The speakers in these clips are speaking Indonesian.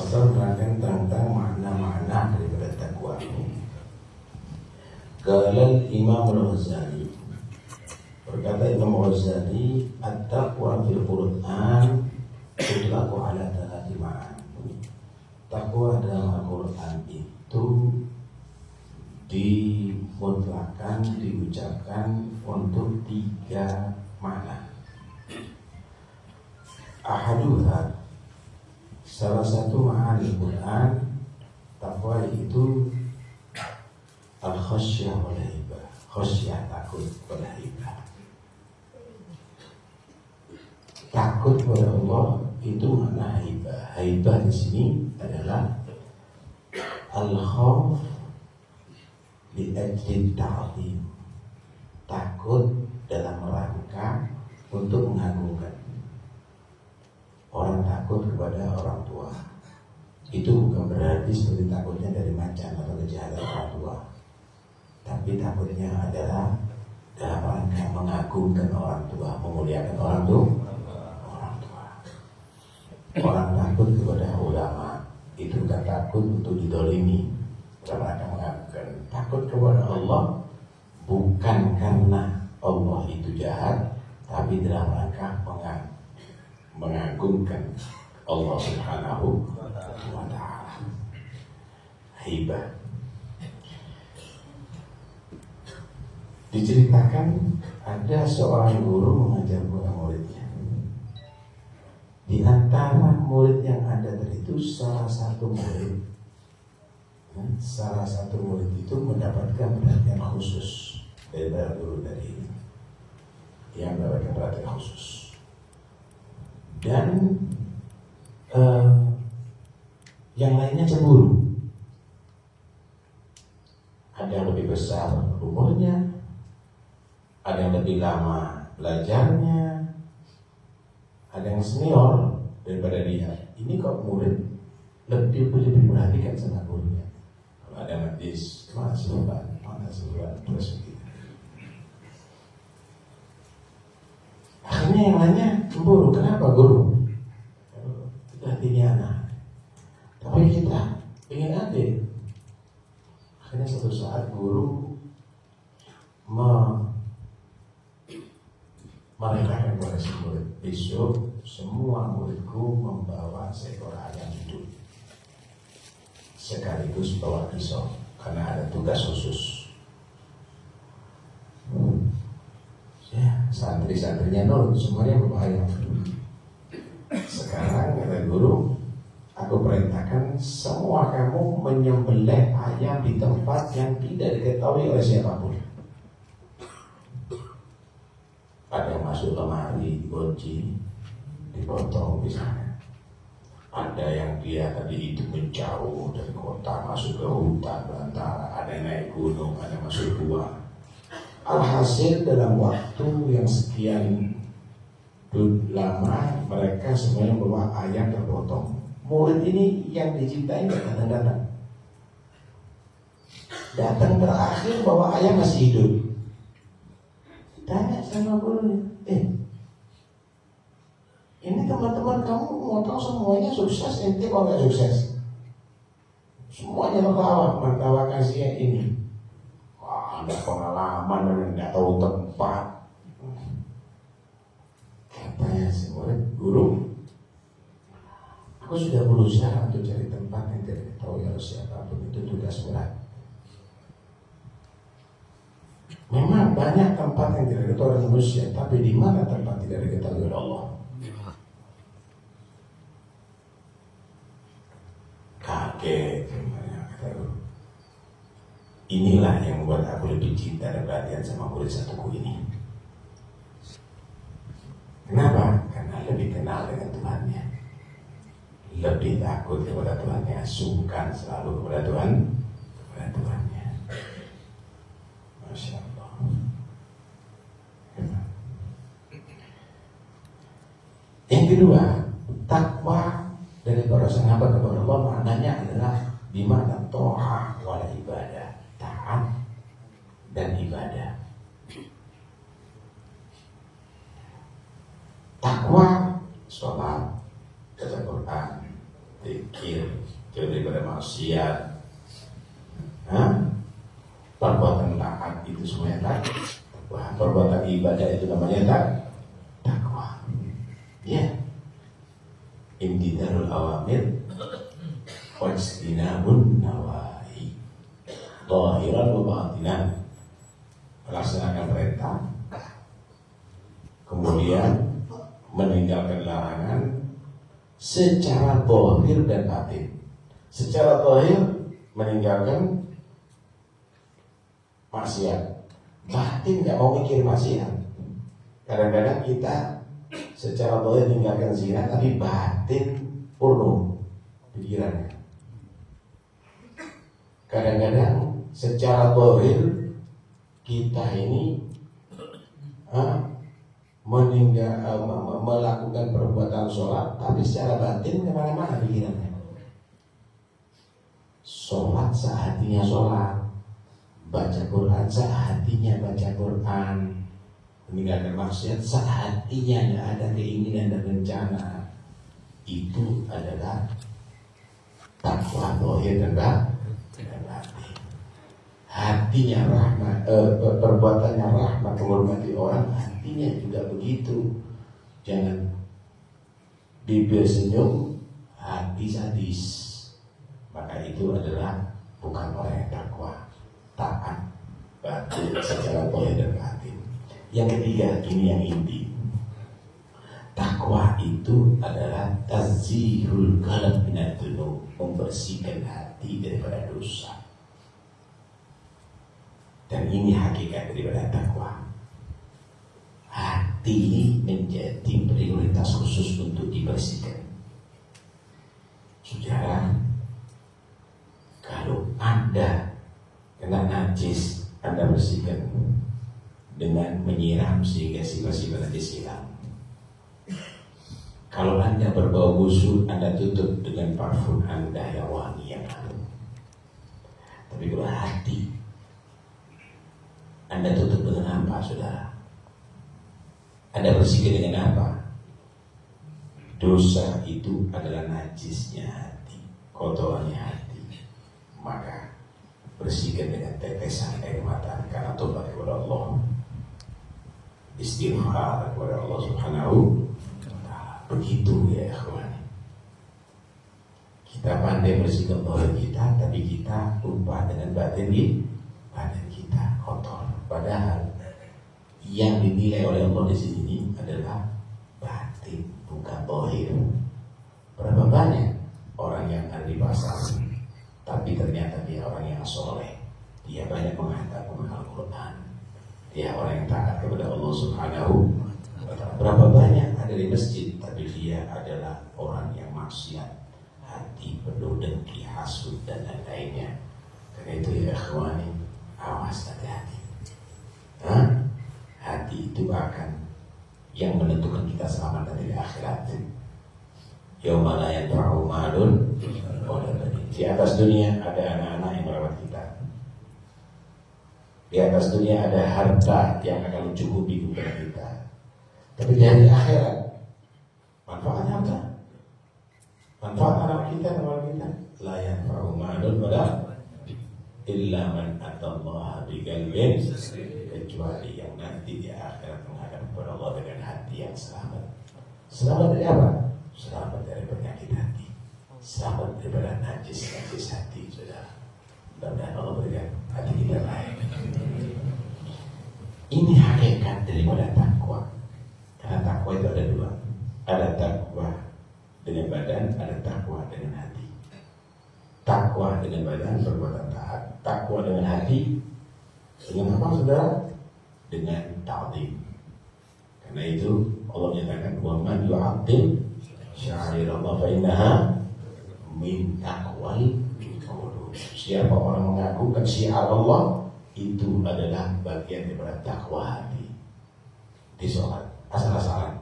atau menerangkan tentang makna-makna daripada takwa ini. Qala Imam Al-Ghazali, berkata Imam Al-Ghazali, at-taqwa fil Qur'an tutlaqu ala thalathi ma'ani. Takwa dalam Al-Quran itu dimutlakan, diucapkan untuk 3 makna. Ahaduha, salah satu makna Al-Quran takwa itu al-khasyah wal haibah, khasyah takut wal haibah. Takut kepada Allah itu makna haibah. Haibah di sini adalah al-khauf li ajli ta'zim, takut dalam rangka untuk mengagungkan. Orang takut kepada orang tua itu bukan berarti seperti takutnya dari macan atau kejahatan orang tua, tapi takutnya adalah dalam rangka mengagungkan orang tua, memuliakan orang tua. Orang takut kepada ulama itu bukan takut untuk didolimi, dalam rangka mengagungkan. Takut kepada Allah bukan karena Allah itu jahat, tapi dalam rangka mengagungkan Allah Subhanahu wa ta'ala. Haibah. Diceritakan ada seorang guru mengajar murid-muridnya. Di antara murid yang ada tadi itu salah satu murid itu mendapatkan perhatian khusus dari guru tadi, yang mendapatkan perhatian khusus. Dan yang lainnya cemburu. Ada yang lebih besar umurnya, ada yang lebih lama belajarnya, ada yang senior daripada dia. Ini kok murid lebih diperhatikan sama gurunya. Kalau ada majlis, mana sebulan, terus begitu. Akhirnya yang lainnya cemburu. Kenapa guru? Kita tinggi anak, tapi kita ingin adil. Akhirnya suatu saat guru merintahkan kepada si murid, besok semua muridku membawa seekor ayam hidup, sekaligus bawa pisau, karena ada tugas khusus. Ya, santri-santrinya nurut, semuanya bawa ayam. Sekarang kata guru, aku perintahkan semua kamu menyembelih ayam di tempat yang tidak diketahui oleh siapapun. Ada yang masuk lemari, dikunci, dipotong di sana. Ada yang dia tadi itu menjauh dari kota, masuk ke hutan belantara. Ada yang naik gunung, ada yang masuk gua. Alhasil dalam waktu yang sekian lama mereka semuanya bawa ayam terpotong. Murid ini yang dicintai datang. Datang terakhir bawa ayam masih hidup. Tanya sama gurunya, ini teman-teman kamu motong semuanya sukses, ente kok gak sukses? Semuanya tertawa kasihan ini. Wah, ada pengalaman dan gak tahu tempat. Katanya si murid, guru, aku sudah berusaha untuk cari tempat yang tidak diketahui oleh siapapun, itu tugas berat. Memang banyak tempat yang tidak diketahui oleh manusia, tapi di mana tempat tidak diketahui oleh Allah? Kaget, kata guru. Inilah yang membuat aku lebih cinta dan perhatian sama murid satuku ini. Kenapa? Karena lebih kenal dengan Tuhannya, lebih takut kepada Tuhannya, sungkan selalu kepada Tuhannya. Masya Allah. Yang kedua, takwa dari para sahabat kepada Allah maknanya adalah di mana ta'ah wal ibadah, taat dan ibadah. Takwa, sholat, baca Quran, zikir, jauh daripada maksiat. Perbuatan taat itu semuanya takwa. Perbuatan ibadah itu namanya takwa. Ya. Imtithalul awamir wajtinabun nawahi. Zahiran wa batinan. Melaksanakan perintah, kemudian meninggalkan larangan secara zahir dan batin. Secara zahir meninggalkan maksiat, batin nggak mau mikir maksiat. Kadang-kadang kita secara zahir meninggalkan zina, tapi batin porno pikirannya. Kadang-kadang secara zahir kita ini melakukan perbuatan sholat, tapi secara batin kemana-mana pikirannya. Sholat sehatinya sholat, baca Quran sehatinya baca Quran, meninggalkan maksiat sehatinya, nggak ada keinginan dan rencana. Itu adalah takwa zahir dan batin. Hatinya rahmat, perbuatannya rahmat, menghormati orang, hatinya juga begitu. Jangan bibir senyum, hati sadis. Maka itu adalah bukan orang yang takwa, taat batin secara zahir dan batin. Yang ketiga, ini yang inti. Takwa itu adalah tazihul qalb minadz dzunub, membersihkan hati daripada dosa. Dan ini hakikat daripada takwa. Hati ini menjadi prioritas khusus untuk dibersihkan. Saudara, kalau Anda kena najis, Anda bersihkan dengan menyiram sehingga sifat-sifat najis hilang. Kalau Anda berbau busuk, Anda tutup dengan parfum Anda yang wangi, yang harum. Tapi kalau hati Anda tutup dengan apa, saudara? Anda bersihkan dengan apa? Dosa itu adalah najisnya hati, kotorannya hati. Maka bersihkan dengan tetesan air mata karena tobat kepada Allah, istighfar kepada Allah Subhanahu wa ta'ala. Begitu ya ikhwan. Kita pandai bersihkan zahir kita, tapi kita lupa dengan batin kita kotor. Padahal yang dinilai oleh Allah di sini adalah batin, bukan zahir. Berapa banyak orang yang ada di pasar, tapi ternyata dia orang yang soleh, dia banyak mengatakan Al-Quran, dia orang yang taat kepada Allah Subhanahu wa ta'ala. Berapa banyak ada di masjid, tapi dia adalah orang yang maksiat, hati penuh dengki, hasud dan lain-lainnya. Karena itu ya ikhwani, awas, hati-hati. Hati itu akan yang menentukan kita selamat dari akhirat. Yauma la yanfa'u malun wala banin. Di atas dunia ada anak-anak yang merawat kita. Di atas dunia ada harta yang akan mencukupi kepada kita. Tapi di hari akhirat, manfaat harta, manfaat anak kita, la yanfa'u malun wala illa man atallaha biqalbin, kecuali yang nanti di akhirat menghadap kepada Allah dengan hati yang selamat. Selamat dari apa? Selamat dari penyakit hati, selamat daripada najis hati, saudara. Mudah-mudahan Allah berikan hati kita baik. Ini hakikat daripada takwa. Karena takwa itu ada dua. Ada takwa dengan badan, ada takwa dengan hati. Takwa dengan badan perbuatan taat, takwa dengan hati dengan apa, saudara? Dengan ta'zim. Karena itu Allah menyatakan wa man yu'azzim sya'air Allah fa innaha min taqwal qulub. Siapa orang mengagungkan syiar Allah, itu adalah bagian daripada takwa hati. Di sholat asal-asalan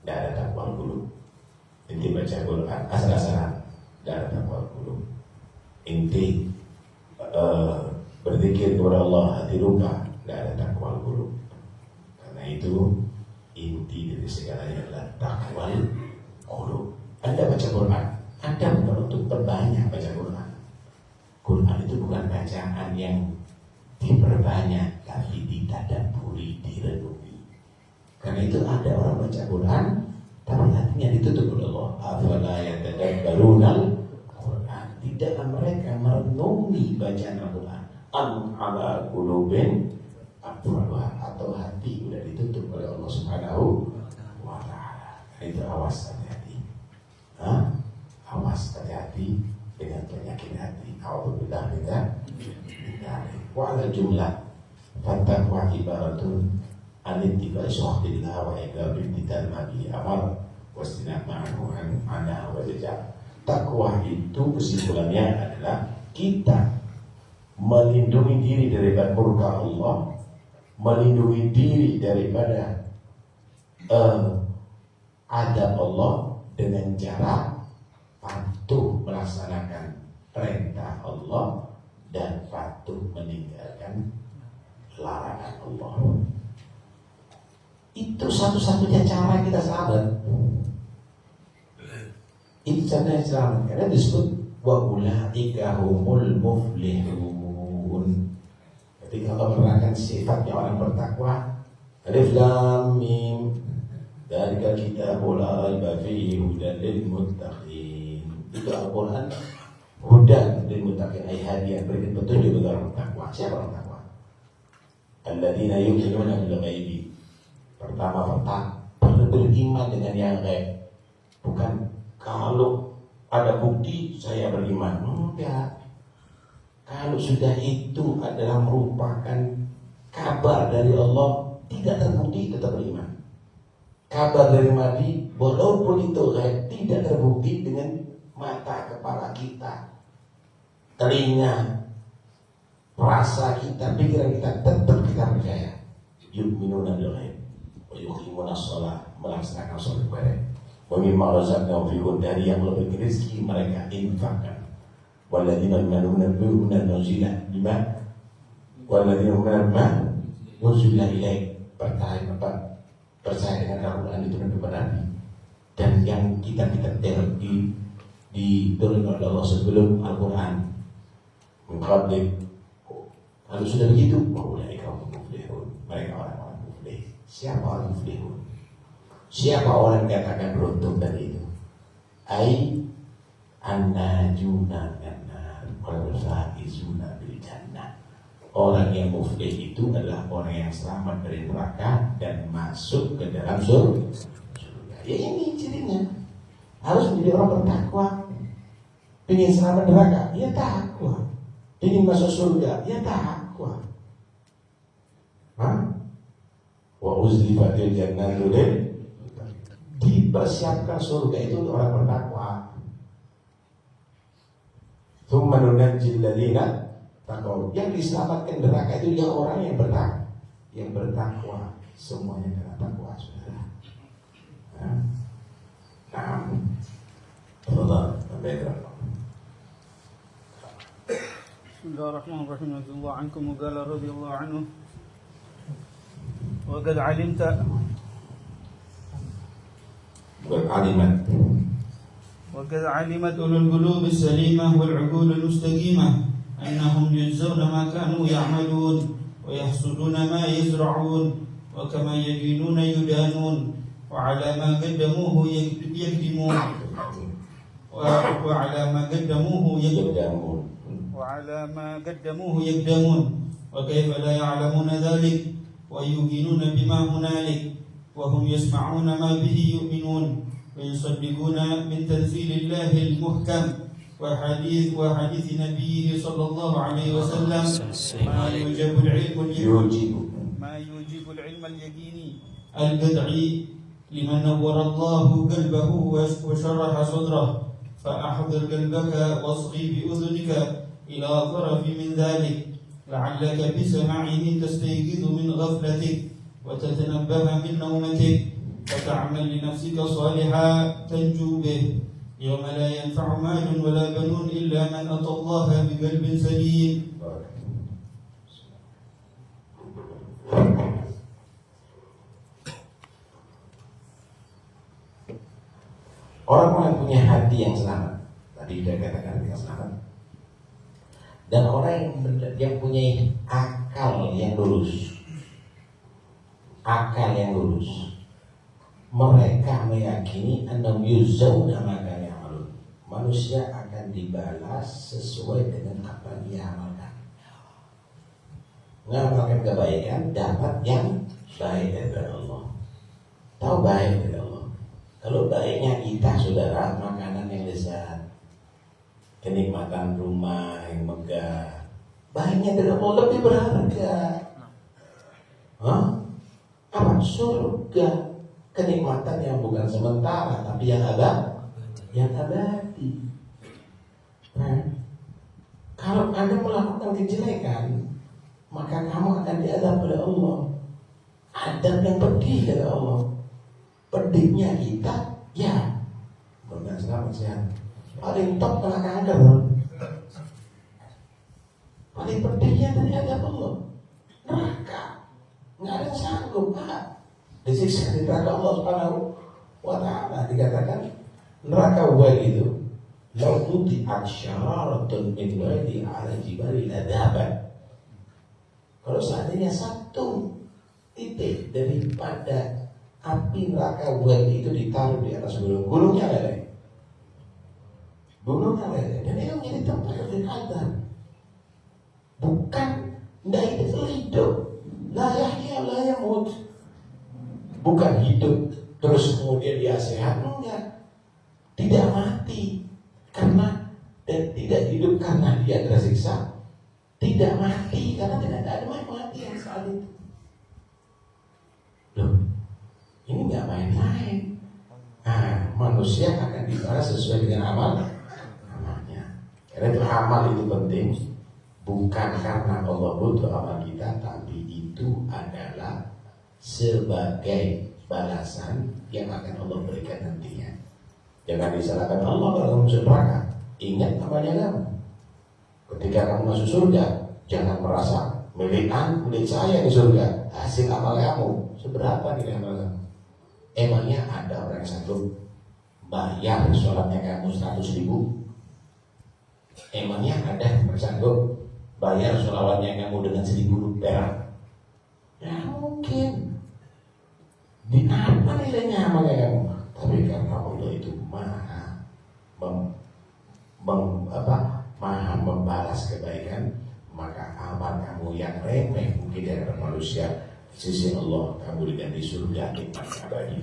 tidak ada takwa qulub. Inti baca Quran asal-asalan tidak ada takwa qulub. Inti berzikir kepada Allah hati lupa, tidak ada takwa qulub. Karena itu inti dari segalanya adalah takwa qulub. Anda baca Quran Ada bukan untuk perbanyak baca Quran. Quran itu bukan bacaan yang diperbanyak, tapi ditadaburi, direnungi. Karena itu ada orang baca Quran, tapi hatinya ditutup oleh Allah. Afala yatadabbarunal Quran. Tidaklah mereka merenungi bacaan Al-Quran. Am ala qulubin aqfaluha, atau hati sudah ditutup oleh Allah Subhanahu wa ta'ala. Itu awas, hati-hati. Awas, hati-hati dengan penyakit hati. A'udzubillah wa ala jumlah fattaqwa ibaratun anittiba'i syuhbillah wa iqabil bidal mabi amal wastinab ma'ahu anha wa jajah. Takwa itu kesimpulannya adalah kita melindungi diri daripada murka Allah, melindungi diri daripada adab Allah dengan cara patuh melaksanakan perintah Allah dan patuh meninggalkan larangan Allah. Itu satu-satunya cara kita selamat. Itu caranya selamat. Karena disebut wa ulaika humul muflihun. Ketika Allah menerangkan sifatnya orang bertakwa, alif lam mim, dzalika kitabul la raiba fihi hudan lil muttaqin. Itu Al-Qur'an hudan lil muttaqin, ay hadiah, berikan petunjuk bagi orang bertakwa. Siapa orang takwa? Alladzina yu'minuna bil ghaibi. Pertama, beriman dengan yang gaib. Bukan kalau ada bukti saya beriman. Enggak. Kalau sudah itu adalah merupakan kabar dari Allah, tidak terbukti, tetap beriman. Kabar dari Nabi, walaupun itu gaib, tidak terbukti dengan mata kepala kita, telinga, rasa kita, pikiran kita, tetap kita percaya. Yu'minuna bil ghaib wa yuqimuna shalah, melaksanakan sholat ibadah. Wa mimma razaqnahum yunfiqun, dari yang lebih rezeki mereka infakkan. Walladzina yu'minuna bima nuzila bima walladzina yu'minuna bima nuzila ilaik, percaya dengan Al-Quran itu kepada Nabi, dan yang kita diturunkan oleh Allah sebelum Al-Quran mengkablik. Kalau sudah begitu, mereka muflihun, mereka orang-orang muflih. Siapa orang muflihun? Siapa orang yang katakan beruntung dari itu? Ai an-najuna minan wal faizuna bil jannah. Orang yang muflih itu adalah orang yang selamat dari neraka dan masuk ke dalam surga. Ya ini cirinya. Harus menjadi orang bertakwa. Ingin selamat neraka, ya takwa. Ingin masuk surga, ya takwa. Wa uzlifatil jannatu lil, dipersiapkan surga itu untuk orang bertakwa. Tsumma nunajjil ladzina taqaw. Yang diselamatkan neraka itu dia orang yang bertakwa. Semuanya karena takwa, saudara. Nah, Bismillahirrahmanirrahim. Radhiyallahu ankum wa qala radhiyallahu anhu wa qad 'alimta وقد علمت أولو القلوب السليمة والعقول المستقيمة أنهم يجزون ما كانوا يعملون ويحصدون ما يزرعون وكما يدينون يدانون وعلى ما قدموه يقدمون وعلى ما قدموه يقدمون وكيف لا يعلمون ذلك ويوقنون بما هنالك وهم يسمعون ما به يؤمنون ويصدقون من تنزيل الله المحكم وحديث نبيه صلى الله عليه وسلم ما يوجب العلم اليقيني البدعي لمن نور الله قلبه وشرح صدره فأحضر قلبك واصغي بأذنك إلى طرف من ذلك لعلك بسماعه تستيقظ من غفلتك وتتنبه من نومتك وتعمل لنفسك صالحا تنجو به يوم لا ينفع مال ولا بنون إلا من أتى الله بقلب سليم. Orang yang punya hati yang selamat, Tadi sudah katakan dengan selamat. Dan orang yang punya akal yang lurus, mereka meyakini annahum yujzauna ma kanu ya'malun. Manusia akan dibalas sesuai dengan apa yang dia amalkan. Mengamalkan kebaikan dapat yang baik dari Allah. Tahu baik dari Allah. Kalau baiknya kita, saudara, makanan yang lezat, kenikmatan rumah yang megah, baiknya dari Allah lebih berharga. Apa? Surga, kenikmatan yang bukan sementara tapi yang abadi. Kalau Anda melakukan kejelekan, maka kamu akan diadab oleh Allah. Adab yang pedih dari Allah. Pedihnya kita, ya, bukan selamat sehat. Paling top kena kanker. Paling pedihnya dari adab Allah. Neraka. Nggak ada yang sanggup, Pak. Disiksa di neraka Allah Subhanahu wa ta'ala. Dikatakan neraka uang itu lau tuti'at syararatun min wadi ala jibali ladaban. Kalau seandainya satu titik daripada api neraka uang itu ditaruh di atas gunung, gunungnya leleh. Dan itu menjadi tempat beribadah. Bukan tidak hidup, la yahya la yamut. Bukan hidup terus kemudian dia sehat, enggak. Tidak mati karena dan tidak hidup karena dia tersiksa. Tidak mati karena tidak ada mati yang saat itu. Loh, ini nggak main-main. Manusia akan dibalas sesuai dengan amalnya. Karena itu amal itu penting, bukan karena Allah butuh amal kita, tapi itu adalah sebagai balasan yang akan Allah berikan nantinya. Jangan disalahkan Allah kalau kamu masuk neraka. Ingat amalnya kamu. Ketika kamu masuk surga, jangan merasa milik saya di surga. Hasil amal kamu seberapa nilai amal kamu? Emangnya ada orang yang sanggup bayar sholatnya kamu 100.000? Emangnya ada yang sanggup bayar sholawatnya kamu dengan 1.000 perak? Ya mungkin. Di apa nilainya amalnya kamu? Tapi karena Allah itu maha membalas kebaikan, maka amal kamu yang remeh mungkin dari manusia, di sisi Allah kamu diganti surga nikmat abadi.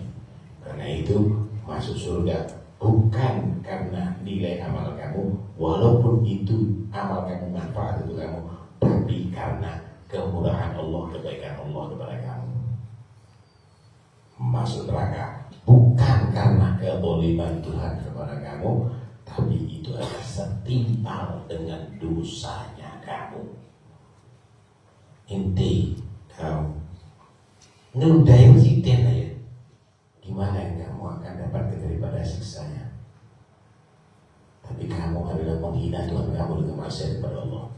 Karena itu masuk surga bukan karena nilai amal kamu, walaupun itu amal kamu manfaat untuk kamu, tapi karena kemurahan Allah, kebaikan Allah kepada kamu. Masuk neraka bukan karena kezaliman Tuhan kepada kamu, tapi itu adalah setimpal dengan dosanya kamu. Inti kamu nundain siten aja, gimana yang kamu akan dapat daripada siksanya? Tapi kamu adalah menghina Tuhan kamu dengan maksiat kepada Allah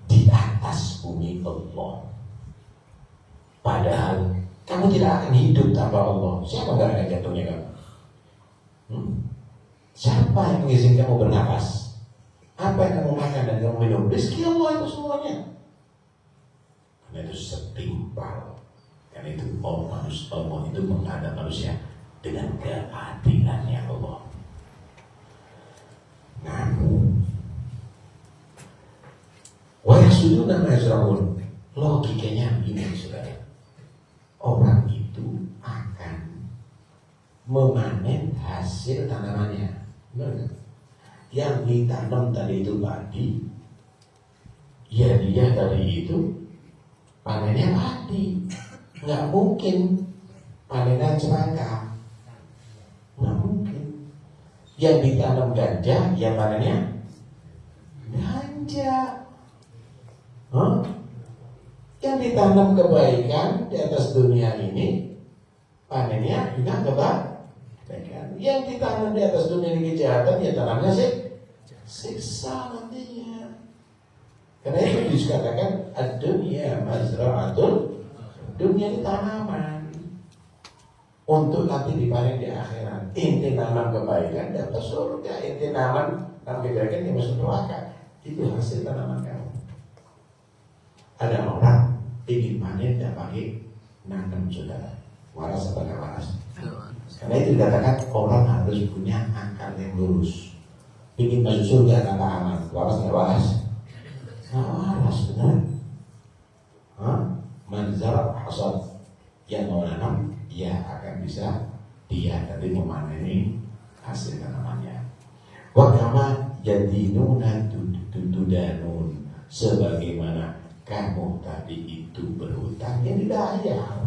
di atas bumi Allah. Padahal kamu tidak akan hidup tanpa Allah. Siapa yang akan jantungnya kamu? Siapa yang mengizinkan kamu bernapas? Apa yang kamu makan dan kamu minum? Rezeki Allah itu semuanya. Karena itu setimpal. Karena itu Allah itu menghadap manusia dengan keadilannya Allah. Nah, wa yasuduna ma yasraun. Logikanya ini, saudara. Orang itu akan memanen hasil tanamannya. Benar? Yang ditanam tadi itu padi, ya dia tadi itu panennya padi. Nggak mungkin panenan semangka, nggak mungkin. Yang ditanam ganja, ya panennya ganja. Yang ditanam kebaikan di atas dunia ini, panennya juga kebaikan. Yang ditanam di atas dunia ini kejahatan, ya tanamnya siksa nantinya. Karena itu dikatakan ad-dunya mazra'atul, dunia ini tanaman. untuk nanti dipanen di akhirat. Inti nanam kebaikan dapat surga, inti nanam kebaikan yang masuk neraka. Itu hasil tanaman kamu. Ada orang ingin panen tidak pakai nanam, saudara. Waras apa nggak waras? Karena itu dikatakan orang harus punya akal yang lurus. Ingin masuk surga tanpa amal, waras nggak waras? Nggak waras, benar. Manzar hasad, yang mau nanam, ya akan bisa dia tadi memaneni hasil tanamannya. Wakama jadinuna tudanun, sebagaimana kamu tadi itu berhutang yang dibayar.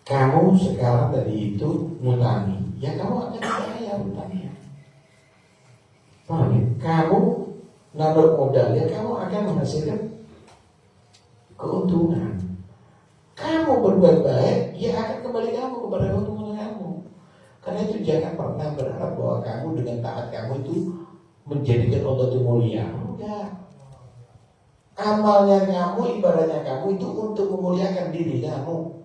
Kamu sekarang tadi itu ngutangi, ya kamu akan dibayar hutangnya. Paham ya? Kamu naruh modal, ya kamu akan menghasilkan keuntungan. Kamu berbuat baik, ya akan kembali kamu kepada keuntungan kamu. Karena itu jangan pernah berharap bahwa kamu dengan taat kamu itu menjadikan Allah itu mulia. Enggak. Amalnya kamu, ibadahnya kamu itu untuk memuliakan diri kamu.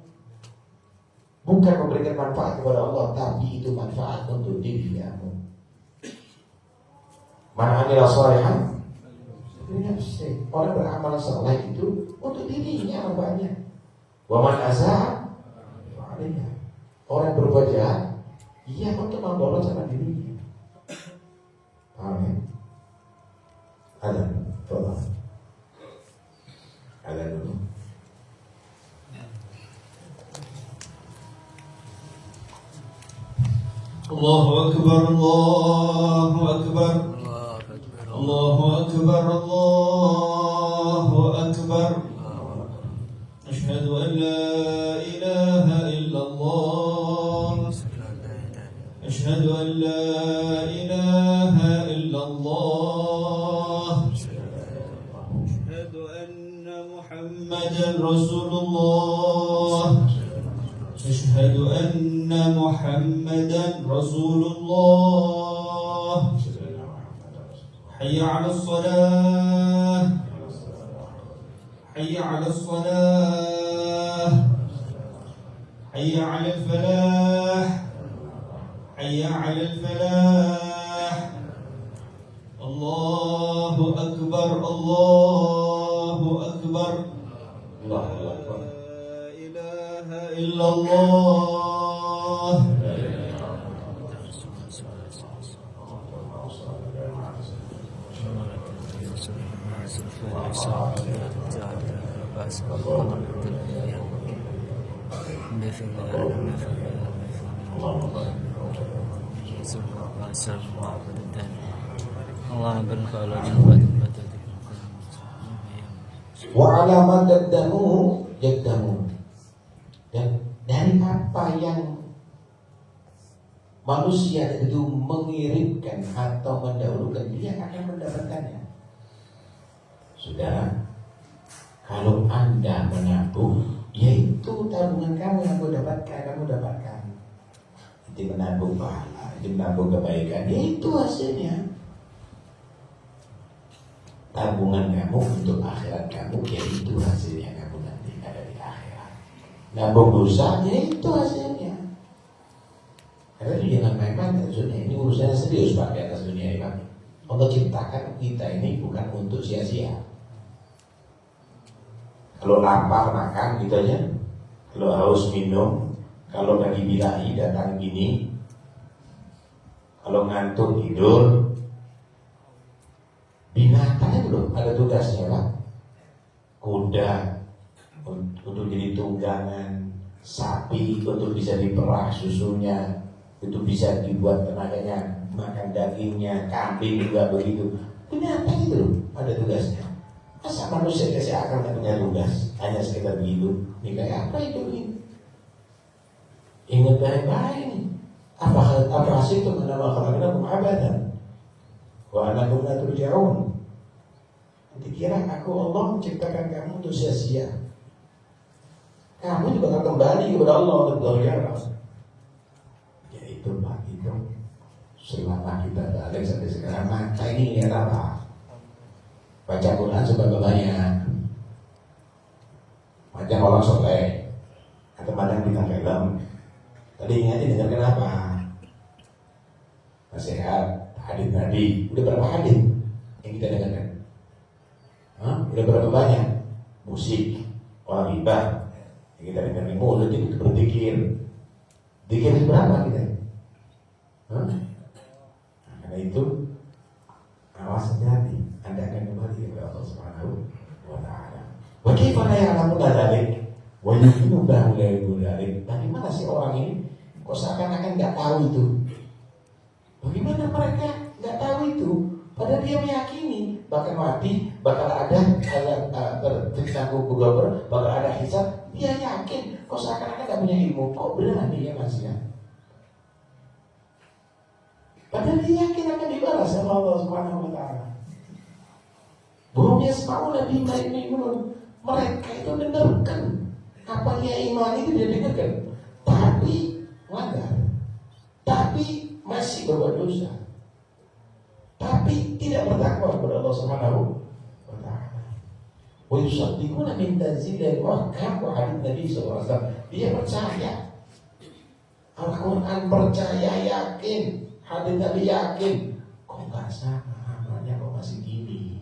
Bukan memberikan manfaat kepada Allah, tapi itu manfaat untuk diri kamu. Man amila shalihan, orang beramal saleh itu untuk dirinya banyak. Wa man asaa, orang berbuat jahat, iya untuk membawa sama dirinya. Amin. Ada, tolong. Ada dulu. Allahu Akbar, Allahu Akbar, Allahu Akbar, Allahu Akbar. Asyhadu an la ilaha illallah, asyhadu an la ilaha illallah, asyhadu anna Muhammadan Rasulullah, asyhadu anna Muhammadan Rasulullah. Hayya 'alas shalah, hayya 'alas shalah, hayya 'alal falah, hayya 'alal falah. Allahu akbar, Allahu akbar. Allahu Akbar. La ilaha illallah. Wa alaman daddamu jaddamu, dan dari apa yang manusia itu mengirimkan atau mendahulukan, dia akan mendapatkannya. Saudara, kalau Anda menabung, yaitu tabungan kamu yang kamu dapatkan. Itu menabung pahala, itu menabung kebaikan, yaitu hasilnya. Tabungan kamu untuk akhirat kamu, yaitu hasilnya kamu nanti ada di akhirat. Nabung dosa, yaitu hasilnya. Karena itu jangan main-main, maksudnya ini urusannya serius Pak di atas dunia ini Pak. Allah ciptakan kita ini bukan untuk sia-sia. Kalau lapar makan gitu aja, kalau haus minum, kalau lagi birahi datang gini, kalau ngantuk tidur. Binatang itu loh ada tugasnya Pak. Kuda untuk jadi tunggangan, sapi untuk bisa diperah susunya, itu bisa dibuat tenaganya, makan dagingnya, kambing juga begitu. Binatang itu loh ada tugasnya. Masa manusia kasih akal tak punya tugas, hanya sekitar begitu. Ini kayak apa itu ini? Ingat baik-baik. Apa hasil itu menambah khalaqnakum abadan wa anakum la turja'un. Dikira aku Allah menciptakan kamu untuk sia-sia. Kamu juga akan kembali kepada Allah untuk berdoa. Ya itu Pak, itu selama kita balik sampai sekarang mata ini lihat apa? Baca Quran sebanyak banyak. Macam orang soleh, ada teman bintang film. Tadi ingatin dengarkan apa? Nasihat, hadis Nabi. Udah berapa hadis yang kita dengarkan? Udah berapa banyak? Musik, orang ibadah yang kita dengarkan mulut itu berzikir. Zikir berapa kita? Nah, karena itu awas hati, Anda akan kembali kepada Allah Subhanahu wa Ta'ala. Wa kaifa la ya'lamu dzalik wa yu'minu bihi. Bagaimana sih orang ini kok seakan-akan nggak tahu itu? Bagaimana mereka nggak tahu itu? Padahal dia meyakini bakal mati, bakal ada bertanggung jawab, bakal ada hisab. Dia yakin, kok seakan-akan nggak punya ilmu, kok berani ya Mas ya? Padahal dia yakin akan dibalas sama Allah Subhanahu wa Ta'ala. Bahwa yasma'una bima yu'minun. Mereka itu dengarkan apa yang iman itu dia dengarkan, tapi melanggar, tapi masih berbuat dosa, tapi tidak bertakwa kepada Allah Subhanahu wa Ta'ala. Wa yusaddiquna min tanzilil muhkam wa hadits Nabi sallallahu alaihi wasallam. Dia percaya Al-Quran, percaya, yakin, hadits Nabi yakin. Kok nggak sama amalnya, kok masih gini?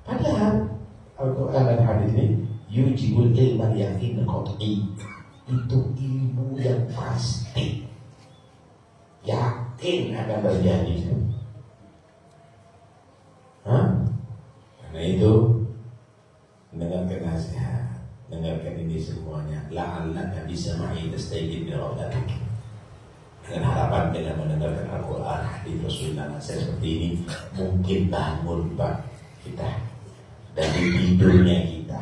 Padahal Al-Quran dan hadits ini yujibul ilman yakin qat'i. Itu ilmu yang pasti, yakin akan terjadi. Karena itu dengarkan nasihat, dengarkan ini semuanya. La'allaka bisama'i tastayqidh bi rabbatik. Dengan harapan dengan mendengarkan Al-Quran, hadits Rasulullah seperti ini, mungkin bangun Pak kita dari tidurnya kita.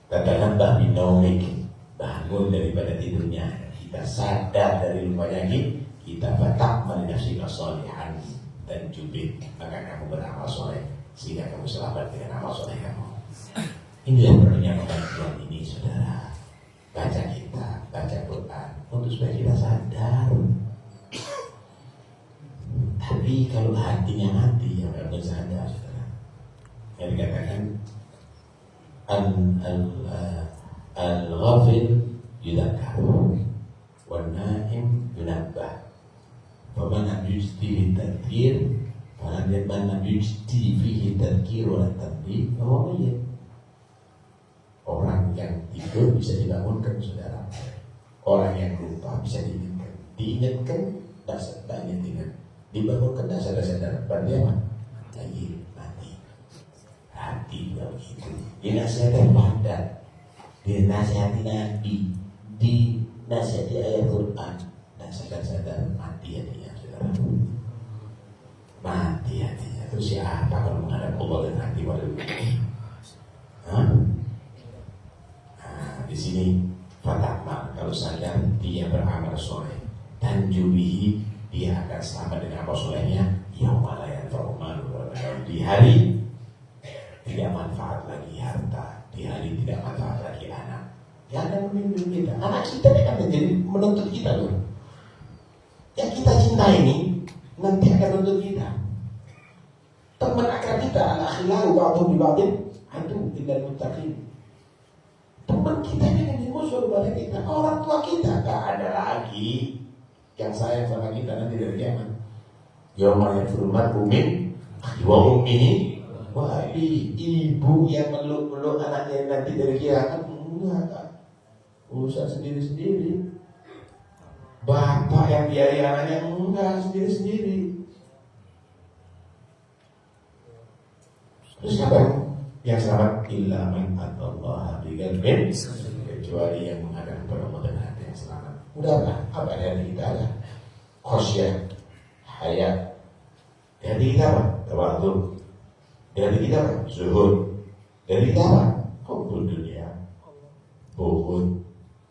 Katakan Mbak Binaumik, bangun daripada tidurnya, kita sadar dari lupanya kita batak menafsirkan sholihan dan jubit, maka kamu beramal soleh sehingga kamu selamat dengan amal soleh kamu. Ini yang perlunya pengajian ini, saudara. Baca kita, baca Quran untuk supaya kita sadar. Tapi kalau hatinya mati, ya nggak bisa sadar, saudara. Yang dikatakan al-ghafil yudzakkar wan naim yunabbah. Faman lam yujdi tadhkir, faman lam yujdi fihi tadhkir wa tanbih, bahwa orang yang tidur bisa dibangunkan, saudara. Orang yang lupa bisa diingatkan. Diingatkan, tak ingat. Dibangunkan, tak sadar. Berarti apa? Lagi mati. Hati juga begitu. Dinasihati badan, dinasihati Nabi, dinasihati ayat Quran, dan sadar mati hatinya, saudara. Mati hatinya. Itu siapa kalau menghadap Allah dan hati waduh? Di sini fatakma, kalau sadar dia beramal soleh dan jubihi, dia akan selamat dengan amal solehnya. Yaumalayan fa'umalu, di hari tidak manfaat lagi harta, di hari tidak manfaat lagi anak. Yang akan memimpin kita, anak kita akan menjadi menuntut kita loh. Yang kita cinta ini nanti akan menuntut kita. Teman akrab kita, al-akhilahu ba'dhum bi ba'dhin adu illal muttaqin. Teman kita ini yang musuh kepada kita, orang tua kita, tak ada lagi yang sayang sama kita nanti dari kiamat. Yauma yafirul mar'u min wa ummihi, wah ibu yang meluk anaknya nanti dari kiamat, enggak, urusan sendiri-sendiri. Bapak yang biayai anaknya, enggak, sendiri-sendiri. Terus siapa yang selamat? Illa man atallaha biqalbin, kecuali yang menghadap kepada Allah dengan hati yang selamat. Udahlah, apa dari kita ada khosyah, hayat. Dari kita apa? Tawadhu. Dari kita apa? Zuhud. Dari kita apa? Hubbud dunia, bughd,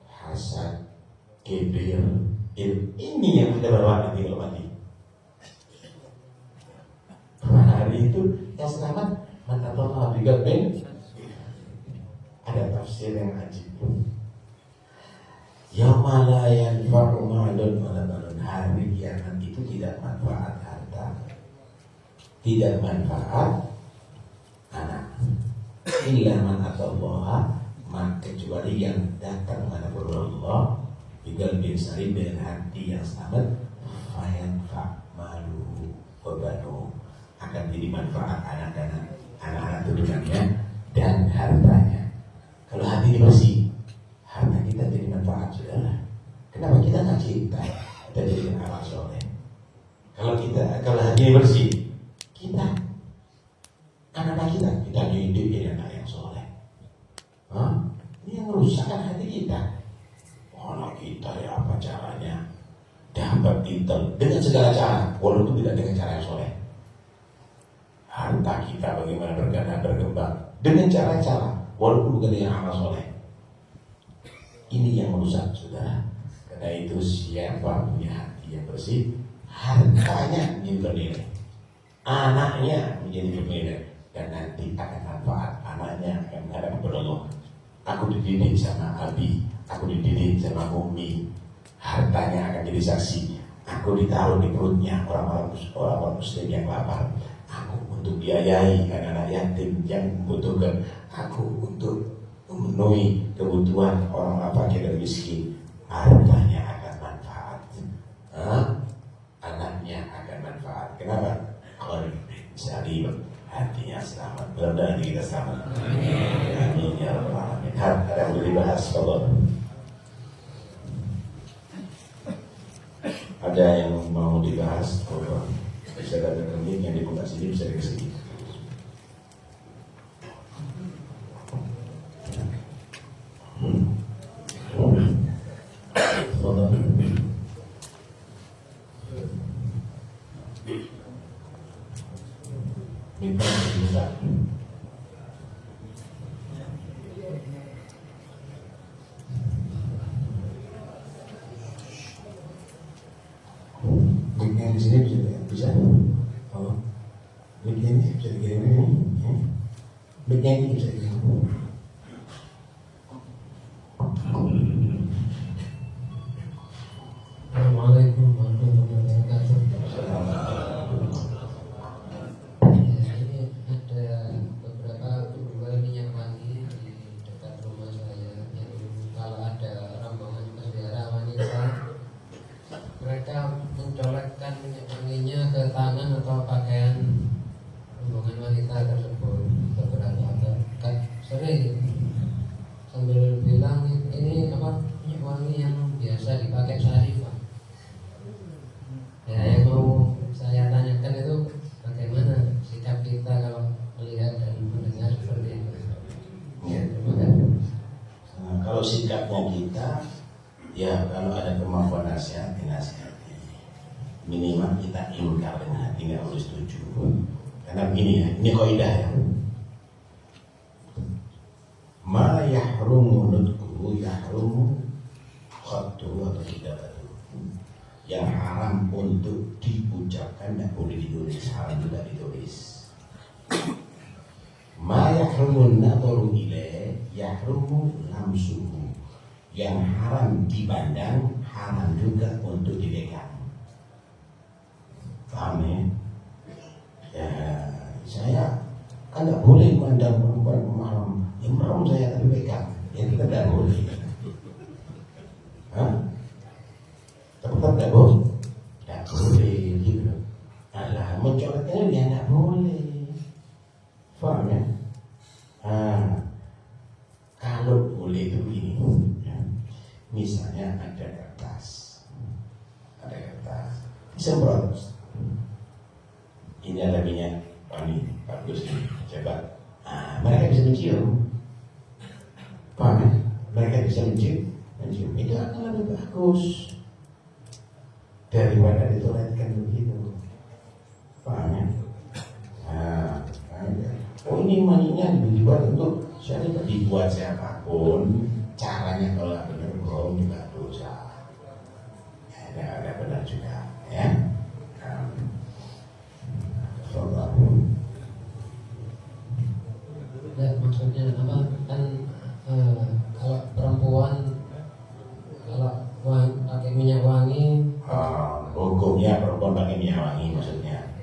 hasad, kibir. Ini yang kita bawa nanti kalau mati. Pada hari itu yang selamat man atallaha biqalbin. Ada tafsir yang ajib. Yauma la yanfa'u malun wala banun. Hari kiamat itu tidak manfaat harta, tidak manfaat anak. illa man atallaha, kecuali yang datang menghadap Allah biqalbin salim, dengan hati yang selamat, fayanfa maluhu wa banuhu, akan jadi manfaat anak-anak turunannya dan hartanya. Kalau hati ini bersih, harta kita jadi manfaat, saudara. Kenapa kita nggak cinta? Kita jadi anak soleh. Kalau hati ini bersih, kita anak-anak kita dididik jadi anak yang soleh. Ini yang merusakkan hati kita. Anak kita ya apa caranya? Dapat titel dengan segala cara, walaupun tidak dengan cara yang soleh. Harta kita bagaimana berkembang dengan cara-cara, walaupun bukan dengan amal soleh. Ini yang merusak, saudara. Karena itu siapa punya hati yang bersih, hartanya menjadi bernilai, anaknya menjadi bernilai, dan nanti akan manfaat. Anaknya akan menghadap kepada Allah. Aku dididik sama Abi, aku dididik sama Umi. Hartanya akan jadi saksi. Aku ditaruh di perutnya orang-orang muslim yang lapar. Aku untuk biayai anak-anak yatim yang membutuhkan. Aku untuk memenuhi kebutuhan orang-orang fakir dan miskin. Hartanya akan manfaat. Anaknya akan manfaat. Kenapa? Qalbi salim, hatinya selamat. Mudah-mudahan kita selamat. Amin ya rabbal alamin. Ada yang boleh dibahas, Allah. Ada yang mau dibahas? Allah. Bisa ada rekening yang dibuka sini, bisa di sini. Allah. Minta bisa. Yang di sini bisa. Oh, ini bisa dikirim ini. Ini bisa dikirim. Assalamualaikum warahmatullahi wabarakatuh. Ini ada beberapa penjual minyak wangi di dekat rumah saya yang kalau ada rombongan saudara wanita, mereka mencolekkan minyak wanginya ke tangan atau pakaian rombongan wanita tersebut. Beberapa kan sering sambil bilang ini apa minyak wangi yang biasa dipakai Syarifah. Ya, yang mau saya tanyakan itu bagaimana sikap kita kalau melihat dan mendengar seperti itu. Ya. Terima kasih. Kalau sikapnya kita, ya kalau ada kemampuan nasihat, dinasihati. Minimal kita ingkar dengan hati, nggak harus setuju. Karena begini ya, ini kaidah ya. Ma yahrumu nutquhu yahrumu khattu atau kidabatu. Yang haram untuk diucapkan tidak boleh ditulis, haram juga ditulis. Ma yahrumun nadharu ilaih yahrumu lamsuhu. Yang haram dipandang, haram juga untuk dipegang. Paham ya? Ya, saya kan tidak boleh memandang perempuan malam. Yang merem saya tapi pegang, yang kita tidak boleh. Tetap tidak boleh, tidak boleh gitu. Alah, mencoleknya dia tidak boleh. Faham ya? Kalau boleh itu begini ya. Misalnya ada kertas, disemprot. Ini ada minyak wangi bagus nih, coba. Mereka bisa mencium. Paham ya? Mereka bisa mencium. Itu akan lebih bagus daripada ditoletkan begitu. Paham ya? Oh ini maninya dibuat untuk siapa? Dibuat siapapun. Caranya kalau nggak benar bohong juga dosa. Ada benar juga, ya. Ya, maksudnya apa kan kalau perempuan kalau pakai minyak wangi Hukumnya perempuan pakai minyak wangi maksudnya.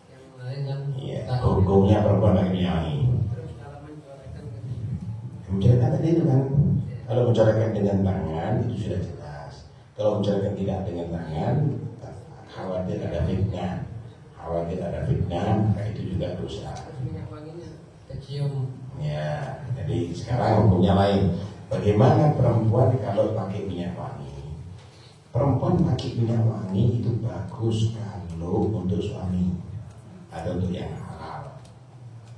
yang lain kan Iya, hukumnya perempuan pakai minyak wangi. terus kalau mencolek itu kan. Kalau mencoretkan dengan tangan itu sudah jelas. Kalau mencoretkan tidak dengan tangan, khawatir ada fitnah. Khawatir ada fitnah, maka itu juga dosa. Minyak wanginya kecium. Ya, jadi sekarang hukumnya lain. Bagaimana perempuan kalau pakai minyak wangi? Perempuan pakai minyak wangi itu bagus kalau untuk suami atau untuk yang halal.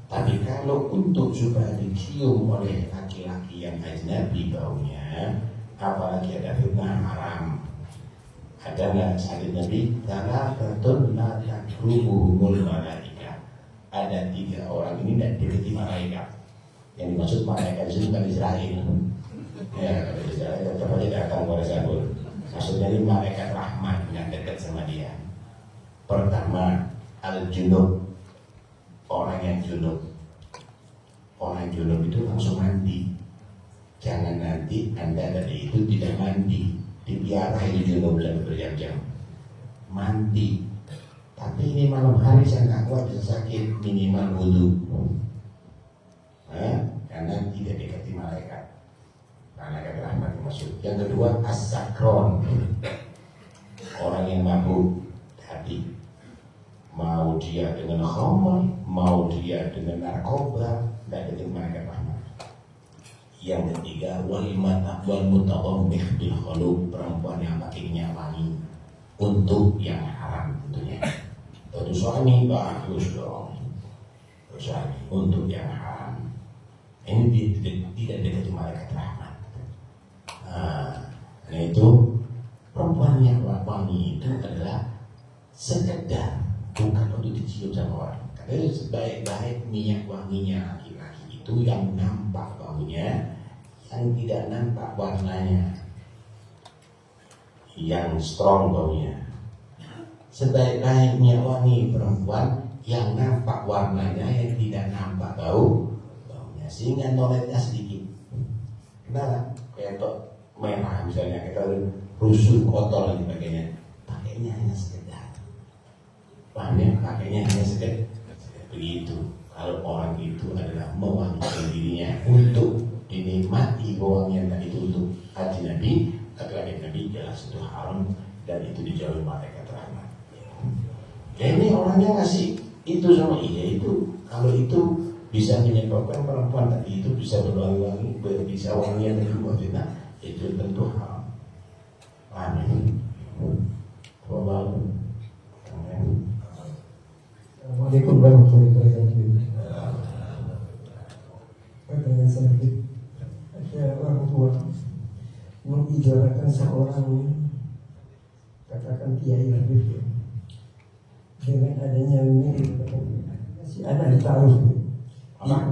Tapi kalau untuk supaya dicium oleh laki-laki yang ajnabi baunya, apalagi ada fitnah haram. Ada nggak hadis Nabi? Karena betul la takrubuhumul malaika. Ada 3 orang ini tidak dekati malaikat. Yang dimaksud malaikat itu bukan Israel. Ya, kalau Israel tetap aja datang kepada Zabul. Maksudnya ini malaikat rahmat yang dekat sama dia. Pertama, al-junub, orang yang junub. Orang yang junub itu langsung mandi. Jangan nanti Anda dari itu tidak mandi, dibiarkan itu junub dan berjam-jam. Mandi. Tapi ini malam hari saya nggak kuat, bisa sakit, minimal wudu. Karena tidak dekati malaikat. Malaikat rahmat maksud. Yang kedua, as-sakron, orang yang mabuk hati. Mau dia dengan khamr, mau dia dengan narkoba, tidak dekati malaikat rahmat. Yang ketiga, wal mutaqabbih bil khulub, perempuan yang pakai minyak wangi untuk yang haram tentunya. Untuk suami bagus dong. Suami untuk yang haram. Ini tidak dekati malaikat rahmat. Nah itu perempuan yang wangi itu adalah sekedar, bukan untuk dicium sama orang. Karena sebaik-baik minyak wanginya laki-laki itu yang nampak baunya, yang tidak nampak warnanya, yang strong baunya. Sebaik-baik minyak wangi perempuan yang nampak warnanya, yang tidak nampak baunya, sehingga noletnya sedikit. Kenapa? Kayak merah misalnya, kita rusuk, kotor dan sebagainya, pakainya hanya sekedar. Pahamnya pakainya hanya sekedar. Begitu. Kalau orang itu adalah mewangikan dirinya untuk dinikmati wangian tadi itu untuk ajnabi, laki-laki Nabi jelas itu haram dan itu dijauhi malaikat rahmat. Ya ini orangnya ngasih itu sama itu. Kalau itu bisa menyebabkan perempuan tadi itu bisa berwangi-wangi, bisa wangian dari buat kita, itu tentu haram. Amin. Assalamualaikum warahmatullahi wabarakatuh. Pertanyaan sedikit. Ada orang tua mengidolakan seorang, katakan kiai Habib, dengan adanya mirip si anak ditaruh. Apa?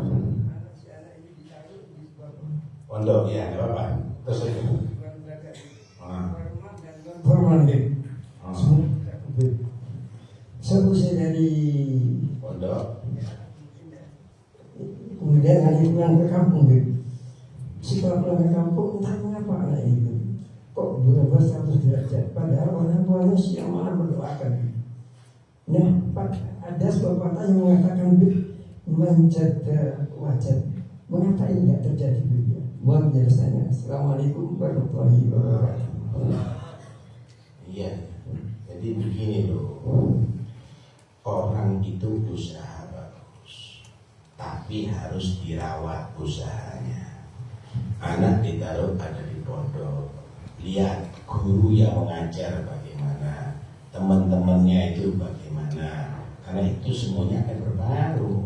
Pondok ya, nggak apa-apa. Terus aja. Formalin. Selesai dari Pondok. kemudian hari pulang ke kampung, setelah pulang ke kampung entah mengapa anak itu kok berubah 100 derajat, padahal orang tuanya siang malam berdoakan. Nah, ada sebuah kata yang mengatakan menjaga wajah. Mengapa ini tidak terjadi juga? Mohon penjelasannya. Assalamualaikum warahmatullahi wabarakatuh. Iya, jadi begini loh. Orang itu usaha bagus, tapi harus dirawat usahanya. Anak ditaruh ada di pondok, lihat guru yang mengajar bagaimana, teman-temannya itu bagaimana, karena itu semuanya akan berpengaruh.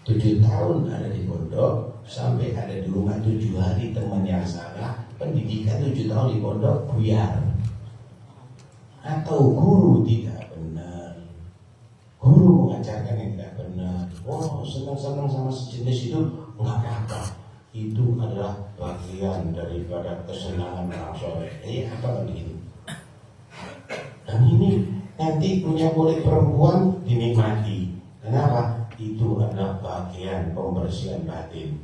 7 tahun ada di pondok, sampai ada di rumah 7 hari teman yang salah, pendidikan 7 tahun di pondok buyar. Atau guru tidak benar, guru mengajarkan yang tidak benar, senang-senang sama sejenis itu nggak apa-apa, itu adalah bagian daripada kesenangan orang soleh. Apa kan begitu? Dan ini nanti punya kulit perempuan dinikmati. Kenapa? Itu adalah bagian pembersihan batin.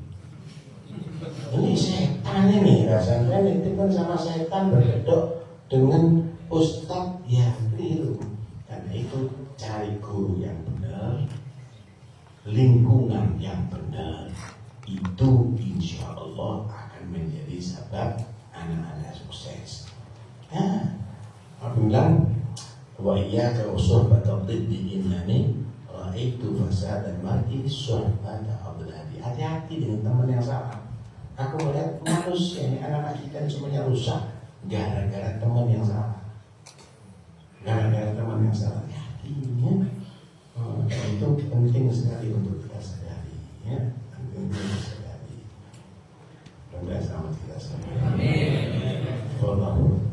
Ini setan ini rasanya, itu kan sama setan berkedok dengan ustaz ya keliru. Karena itu cari guru yang benar, lingkungan yang benar, itu insya Allah akan menjadi sebab anak-anak sukses. Aku bilang wa iyyaka wa suhbata dhiddi innani ra'aitu fasadan mar'i suhbata abladi. Hati-hati dengan teman yang salah. Aku melihat manusia ini, anak-anak kita ini semuanya rusak gara-gara teman yang salah. Gara-gara teman yang salah. Hati-hatinya itu penting sekali untuk kita sadari, ya. Penting sekali. Mudah-mudahan selamat kita semua. Amin. Wallahu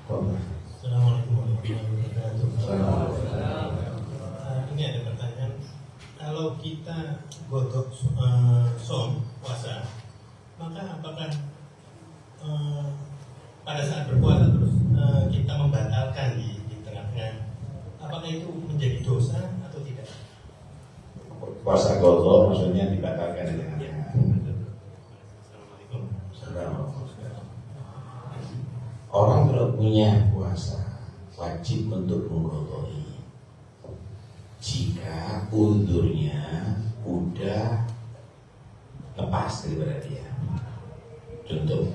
Assalamualaikum warahmatullahi wabarakatuh. Ini ada pertanyaan. Kalau kita godok som puasa, maka apakah pada saat berpuasa terus kita membatalkan di tengah-tengah, apakah itu menjadi dosa atau tidak? Puasa godok maksudnya dibatalkan di tengah-tengah. Assalamualaikum. Orang kalau punya puasa wajib untuk menggodoi jika udurnya udah lepas daripada dia. Contoh,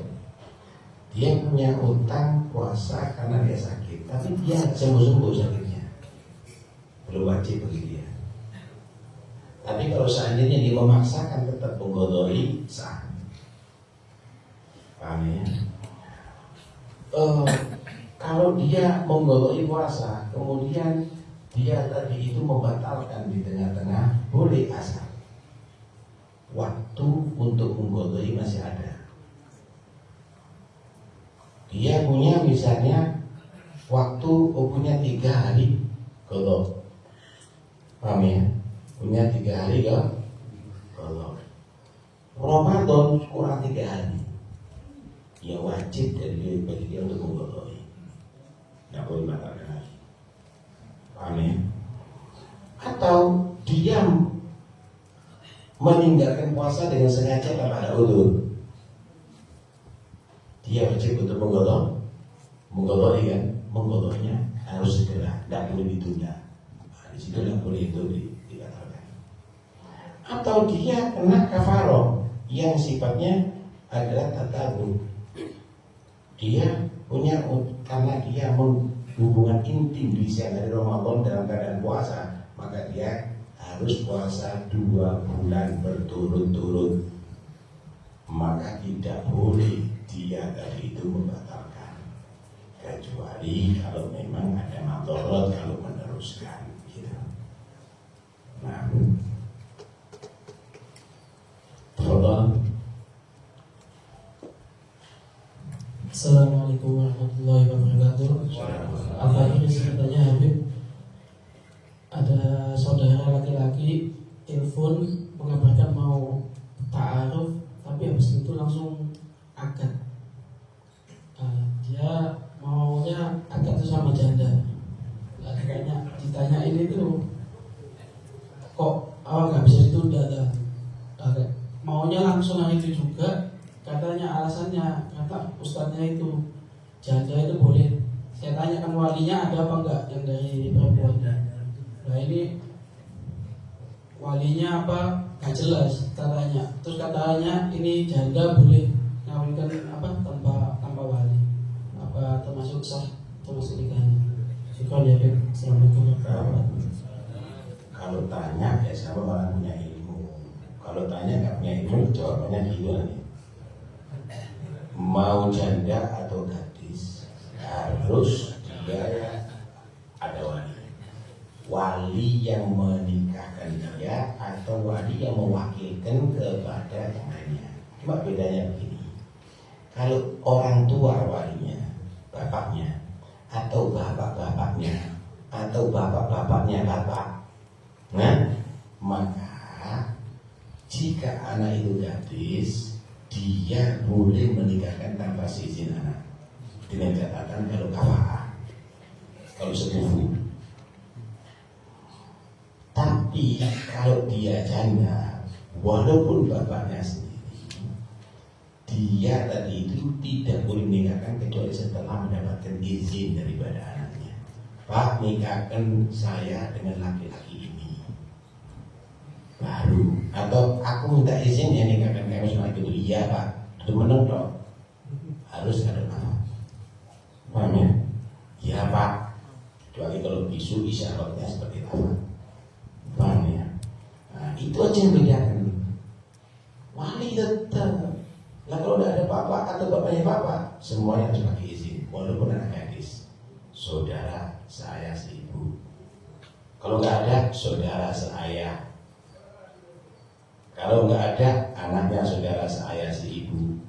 dia punya utang puasa karena dia sakit, tapi dia sembuh-sembuh sakitnya, belum wajib bagi dia. Tapi kalau seandainya dia memaksakan tetap menggodoi, sah. Paham ya? Kalau dia menggodoi puasa, kemudian dia tadi itu membatalkan di tengah-tengah, boleh asal waktu untuk menggodoi masih ada. Dia punya misalnya waktu punya 3 hari godok, paham ya? Punya 3 hari godok. Ramadan kurang 3 hari. Ya wajib bagi dia untuk menggodoi, nggak boleh batalkan lagi. Paham ya? Atau dia meninggalkan puasa dengan sengaja tanpa ada udzur, dia wajib untuk menggodoi kan? Menggodoinya harus segera, nggak boleh ditunda. Nah, di situ nggak boleh itu dibatalkan. Atau dia kena kafaroh yang sifatnya adalah tatabu. Dia punya, karena dia hubungan intim di siang hari Ramadan dalam keadaan puasa, maka dia harus puasa 2 bulan berturut-turut. Maka tidak boleh dia tadi itu membatalkan, kecuali kalau memang ada madharat kalau meneruskan gitu. Nah, tolong. Assalamualaikum warahmatullahi wabarakatuh. Apa ini ceritanya Habib? Ada saudara laki-laki telepon mengabarkan mau ta'aruf, tapi habis itu langsung akad. Dia maunya akad itu sama janda. Kayaknya ditanya ini tuh kok awal nggak bisa ditunda, maunya langsung hari itu juga. Katanya alasannya, kata ustadznya itu janda itu boleh. Saya tanyakan walinya ada apa enggak yang dari perempuan. Nah ini walinya apa nggak jelas katanya. Terus katanya ini janda boleh ngawinkan apa tanpa wali. Apa termasuk sah, termasuk nikahnya. Syukur ya Beb. Assalamualaikum warahmatullahi wabarakatuh. Kalau tanya ya sama orang punya ilmu. Kalau tanya nggak punya ilmu, jawabannya gila nih. Mau janda atau gadis harus dia ada wali. Wali yang menikahkan dia atau wali yang mewakilkan kepada yang lainnya. Cuma bedanya begini. Kalau orang tua walinya, bapaknya, atau bapak-bapaknya, atau bapak-bapaknya bapak, nah maka jika anak itu gadis, dia boleh menikahkan tanpa seizin anak, dengan catatan kalau kafaah, kalau sepupu. Tapi kalau dia janda, walaupun bapaknya sendiri, dia tadi itu tidak boleh menikahkan kecuali setelah mendapatkan izin daripada anaknya. Pak, nikahkan saya dengan laki-laki ini, baru Atau aku minta izin ya nikahkan kamu sama itu. Iya Pak, itu menang dong. Harus ada nama. Paham ya? Iya Pak. Kecuali kalau bisu isyaratnya seperti apa? Paham ya? Nah, itu aja yang bedakan. Wali tetap. Nah kalau udah ada bapak atau bapaknya bapak, semuanya harus pakai izin. Walaupun anak gadis, saudara saya seibu. Kalau nggak ada, saudara seayah. Kalau nggak ada, anaknya saudara seayah seibu.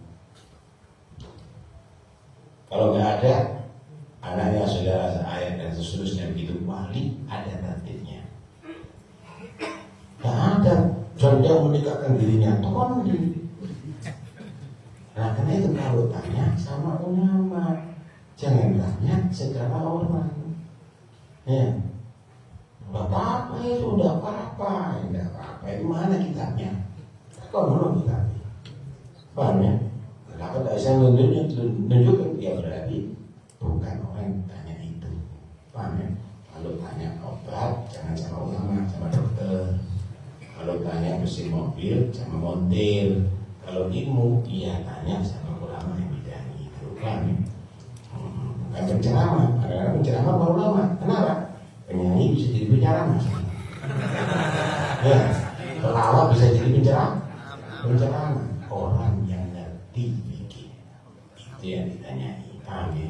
Kalau nggak ada, anaknya saudara seayah dan seterusnya begitu. Wali ada tertibnya. Nggak ada janda menikahkan dirinya tondi. Nah karena itu kalau tanya sama ulama, jangan tanya segala orang. Ya, nggak apa-apa itu, udah apa-apa, nggak apa-apa. Itu mana kitabnya? Kalau belum kitabnya, paham ya? Kenapa tak bisa nunjukin? Ya berarti bukan orang yang tanya itu, paham ya? Kalau tanya obat, jangan sama ulama, sama dokter. Kalau tanya mesin mobil, sama montir. Kalau ilmu, iya tanya sama ulama yang bidangi itu, paham ya? Bukan penceramah, kadang-kadang penceramah baru ulama. Kenapa? Penyanyi bisa jadi penceramah. Ya, pelawak bisa jadi penceramah. Orang yang ngerti bikin, itu yang ditanyai, paham ya?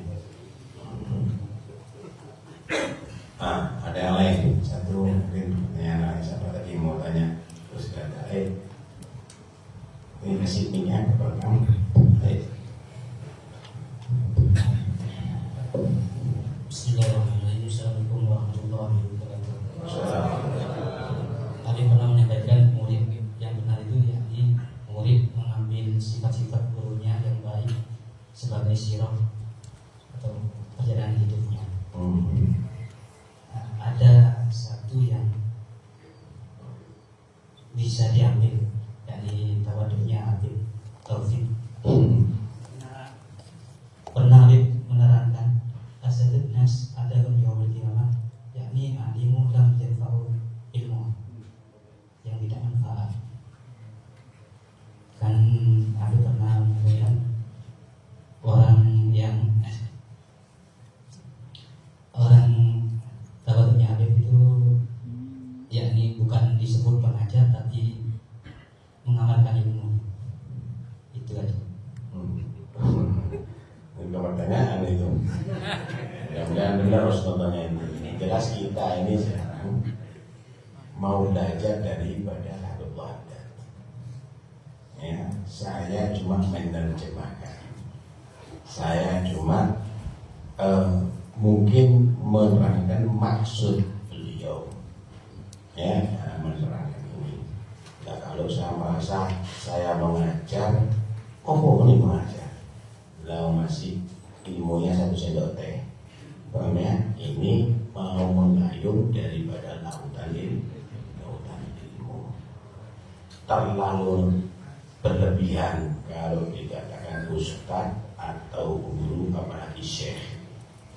Ada yang lain, satu mungkin pertanyaan lain, siapa tadi mau tanya, terus kata, ini kasih minyak kepada kamu. Bismillahirrahmanirrahim. Assalamualaikum warahmatullahi wabarakatuh. Tadi pernah menyampaikan murid yang benar itu yakni murid mengambil sifat-sifat gurunya yang baik sebagai sirah atau perjalanan hidupnya. Nah, ada satu yang bisa diambil dari tawaduknya Habib Taufik. Pernah Habib menerangkan asadun nas adalun yaumil qiyamah, yakni alimu lam yanfa'u ilmu, yang tidak manfaat. Kan Habib pernah menyampaikan orang tawaduknya Habib itu yakni bukan disebut pengajar tapi mengamalkan ilmu. Itu aja. Itu pertanyaan itu. Mudah-mudahan benar harus nontonnya ini. Jelas kita ini sekarang mau belajar daripada Habibullah. Ya, saya cuma menerjemahkan. Saya cuma mungkin menerangkan maksud beliau. Ya, menerangkan ini. Nah, kalau saya merasa saya mengajar, ini mengajar. Lalu masih ilmunya satu sendok teh, paham ya? Ini mau mengayuh daripada lautan ilmu. Terlalu berlebihan kalau dikatakan ustaz atau guru apalagi syekh.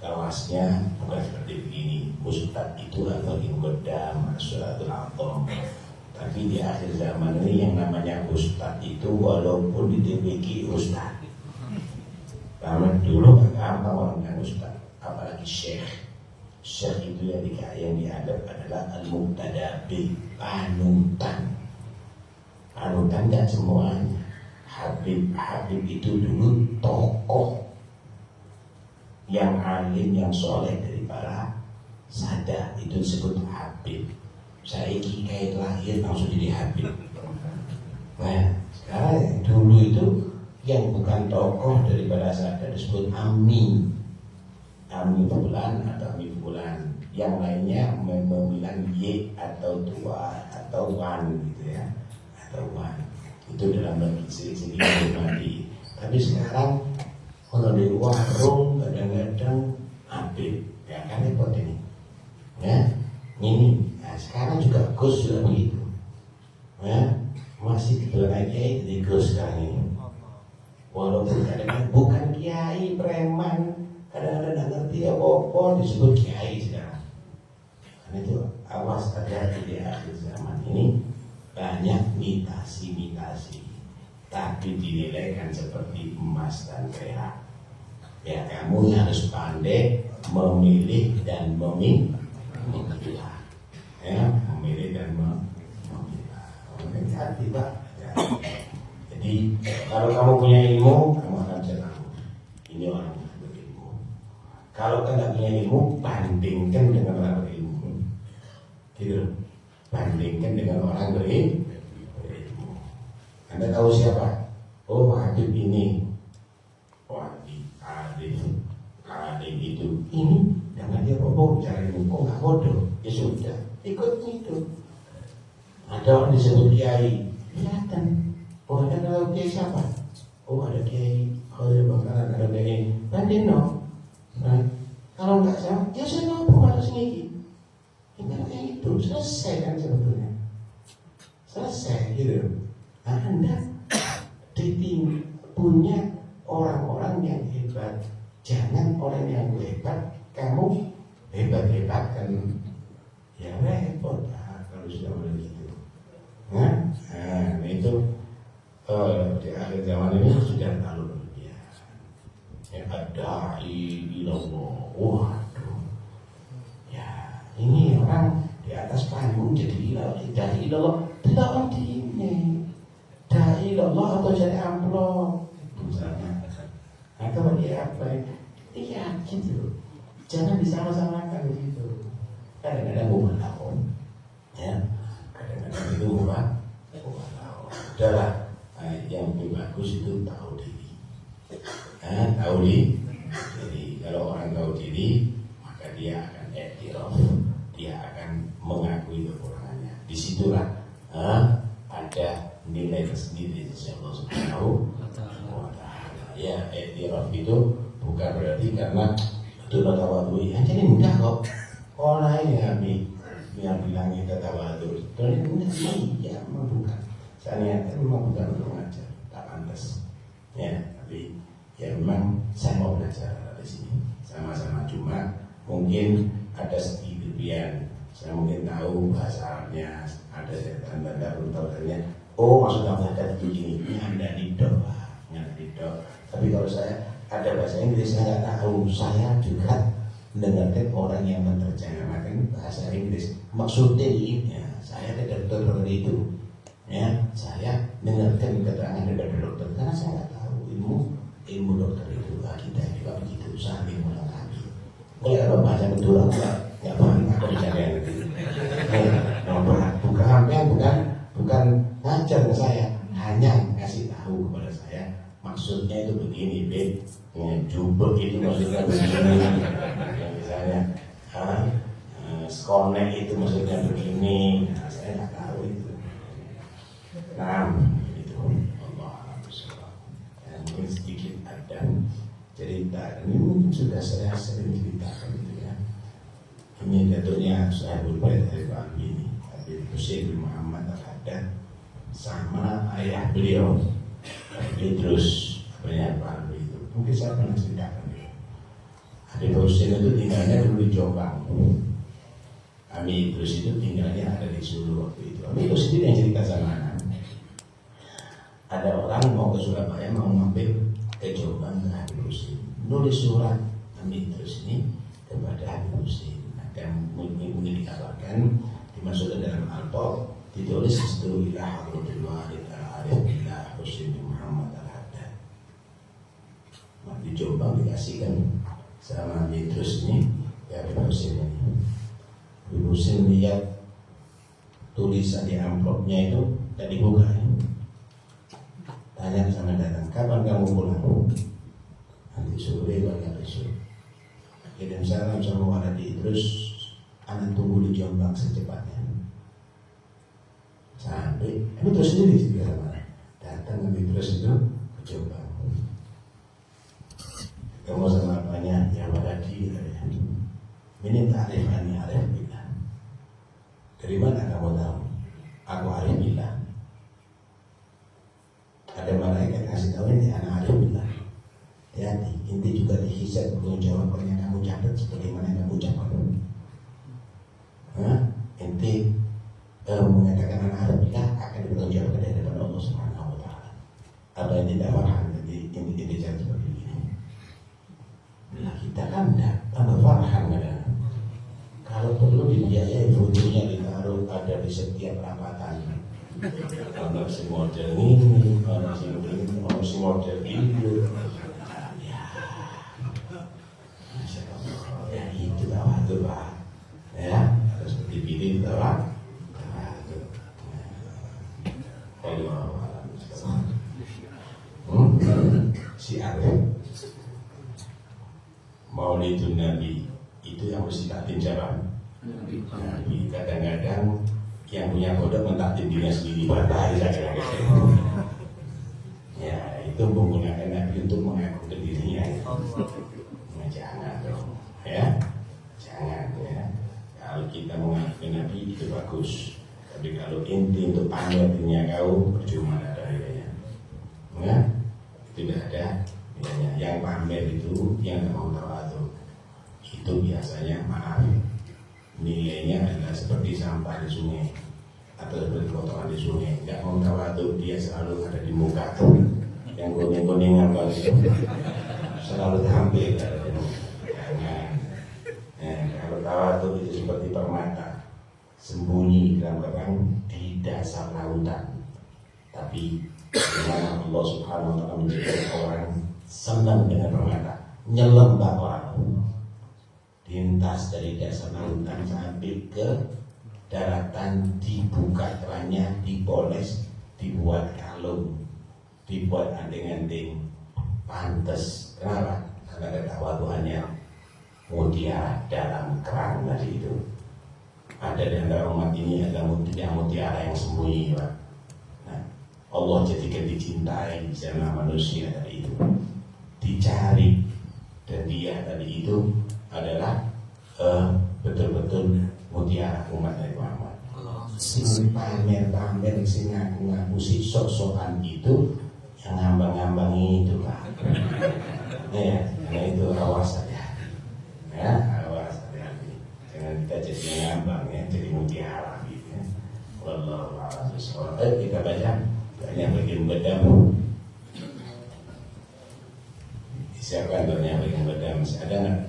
Kelasnya bukan seperti begini. Ustaz itu atau ingkodam, suratul atom. Tapi di akhir zaman ini yang namanya ustaz itu walaupun di TPQ ustaz. Karena dulu gampang orang kan ustaz, apalagi syekh. Syekh itu yang diadab adalah al-muqtadabi, panutan. Panutan dan semuanya. Habib itu dulu tokoh yang alim, yang soleh dari para sada, itu disebut Habib. Saya kait lahir langsung jadi Habib. Nah, sekarang dulu itu yang bukan tokoh daripada sada disebut Ami fulan atau Ami fulan. Yang lainnya membilang Y atau tua atau wan gitu ya, atau wan. Itu dalam segi mati. Tapi sekarang kalau di warung kadang-kadang Habib, ya kan repot ini. Ya, ini. Nah, sekarang juga Gus sudah begitu. Ya, masih kebetulan kiai jadi Gus sekarang ini. Walaupun kadang-kadang bukan kiai, preman, kadang-kadang tidak ngerti apa-apa disebut kiai sekarang. Karena itu awas hati-hati di akhir zaman ini. banyak mitasi, tapi dinilai kan seperti emas dan perak. Ya, kamu harus pandai memilih dan memilah. Ya, memilih dan memilah. Hati-hati, Pak. Ya. Jadi kalau kamu punya ilmu, kamu akan bisa tahu ini orang yang berilmu. Kalau tidak punya ilmu, bandingkan dengan orang berilmu. Gitu. Bandingkan dengan orang berilmu. Anda tahu siapa? Oh, Habib ini. Wah, Alim itu ini. Jangan dia bohong, cari kok nggak bodoh. Ya sudah, ikut itu. Ada orang disebut kiai, kelihatan. Oh, ada kalau kiai siapa? Oh, ada kiai Khalil Bakaran, ada kiai Bandino. Nah, kalau nggak sama, ya saya mau harus ngiki. Ini itu selesai kan sebetulnya. Selesai gitu. Nah, Anda punya orang-orang yang hebat. Jangan orang yang hebat kamu hebat-hebatkan. Ya repot kalau sudah begitu. Nah, itu di akhir zaman ini sudah terlalu berlebihan. Ya ada ilallah. Waduh. Ya, ini orang di atas panggung jadi ilallah. Tidak ini. Da'i ilallah atau jadi amplop misalnya. Atau dia apa? Iya gitu. Jangan disama-samakan gitu. Kadang-kadang bukan tahun, ya. Kadang-kadang itu bukan tahun. Udahlah, yang lebih bagus itu tahu diri. Tahu diri. Jadi kalau orang tahu diri, maka dia akan i'tiraf, dia akan mengakui kekurangannya. Disitulah ada nilai tersendiri dari Allah Subhanahu wa Ta'ala. Ya, i'tiraf itu bukan berarti karena betul tawadhu. Ya, jadi mudah kok. Orang ini yang bilang kita tawadhu. Itu mudah ya, memang bukan. Saya memang bukan untuk mengajar, tak pantas. Ya, tapi ya memang saya mau belajar dari sini. Sama-sama cuma mungkin ada sedikit kelebihan. Saya mungkin tahu bahasa Arabnya, ada tanda-tanda peruntukannya. Oh, maksudnya ada begini, ini Anda didok. Tapi kalau saya ada bahasa Inggris saya nggak tahu, saya juga mendengarkan orang yang menerjemahkan bahasa Inggris. Maksudnya ini, ya, saya tidak seperti itu. Ya, saya dengarkan keterangan dari dokter karena saya nggak tahu ilmu dokter itu. Kita juga begitu, saling melengkapi. Kalau bahasa betul aku nggak paham, aku bicara yang itu. Bukan ngajar ke saya, hanya kasih tahu kepada saya. Maksudnya itu begini, Beb. Jubek itu maksudnya begini. Misalnya, skonek itu maksudnya begini. Nah, saya nggak tahu itu. Nah, itu Allah mungkin sedikit ada cerita. Ini mungkin sudah saya sering ceritakan itu ya. Ini jatuhnya saya berbeda dari Pak ini, Habib Husain bin Muhammad Al-Haddad sama ayah beliau Idrus banyak Pak itu. Mungkin saya pernah ceritakan. Habib Husain itu tinggalnya dulu di Jombang. Kami Idrus itu tinggalnya ada di Sulu waktu itu. Kami Idrus sendiri yang cerita sama anak. Ada orang mau ke Surabaya mau mampir ke Jombang ke Habib Husain. Nulis surat Kami Idrus ini kepada Habib Husain. Dan mungkin dikabarkan dimasukkan dalam alpok ditulis situ ila hadratil walid al-arif ila Husain bin Muhammad Al-Haddad. Nah, di Jombang dikasihkan sama Idrus ini ya Habib Husain ini. Habib Husain lihat tulisan di amplopnya itu tidak dibuka. Tanya sama datang, kapan kamu pulang? Nanti sore banyak besok. Kirim salam sama Wala di Idrus, anak tunggu di Jombang secepatnya. Sampai, ini terus sendiri sih biasa mana. Datang ke Idrus itu ke Jombang. Ketemu sama apanya, ya Wala di ini ta'rif ani arif billah. Dari mana kamu tahu? Aku arif billah. Ada malaikat ngasih tahu ini anak arif billah. Hati-hati, inti juga dihisab menjawab apa yang kamu catat sebagaimana yang kamu ucapkan. Inti mengatakan anak arif billah akan dipertanggungjawabkan di hadapan Allah Subhanahu wa taala. Apa yang tidak farhan jadi inti seperti ini. Nah, kita kan tidak tambah farhan kadang. Kalau perlu dibiayai fotonya ditaruh ada di setiap rapatan. Kalau si model ini, kalau si model itu, ya, Masya Allah, ya itu tawadhu Pak, ya harus dipilih tawadhu. Si Arif Maulidun Nabi itu yang mesti takdim siapa? Nabi. Kadang-kadang yang punya kodok mentakdim dirinya sendiri batal kadang-kadang. Ya itu menggunakan Nabi untuk mengagungkan dirinya. Nah, jangan dong, ya jangan ya. Kalau kita mengagungkan Nabi itu bagus, tapi kalau inti untuk pamer dirinya kau percuma ada ya. Ya tidak ada ya. Yang pamer itu yang tidak mau tawadhu itu biasanya maaf nilainya adalah seperti sampah di sungai atau seperti kotoran di sungai. Tidak mau tawadhu dia selalu ada di muka yang kuning-kuning apa itu selalu tampil ada di muka. Jangan. Kalau tawadhu itu seperti permata sembunyi dalam kerang di dasar lautan, tapi bagaimana Allah Subhanahu wa taala menjadikan orang senang dengan permata, nyelam orang lintas dari dasar lautan sampai ke daratan, dibuka kerannya, dipoles, dibuat kalung, dibuat anting-anting pantes. Kenapa? Karena ketawa Tuhannya mutiara dalam kerang tadi itu. Ada di antara umat ini ada mutiara yang sembunyi, Pak. Nah, Allah jadikan dicintai sama manusia tadi itu, dicari, dan dia tadi itu adalah betul-betul mutiara umat Nabi Muhammad. Sing pamer-pamer, sing ngaku-ngaku, si sok-sokan itu yang ngambang-ngambang itu Pak. Ya, karena itu awas saja. Ya, awas hati-hati. Jangan kita jadi ngambang ya, jadi mutiara gitu ya. Wallahu a'lam bishawab. Kita baca banyak bagian bedam. Siapkan banyak bagian bedam. Masih ada nggak?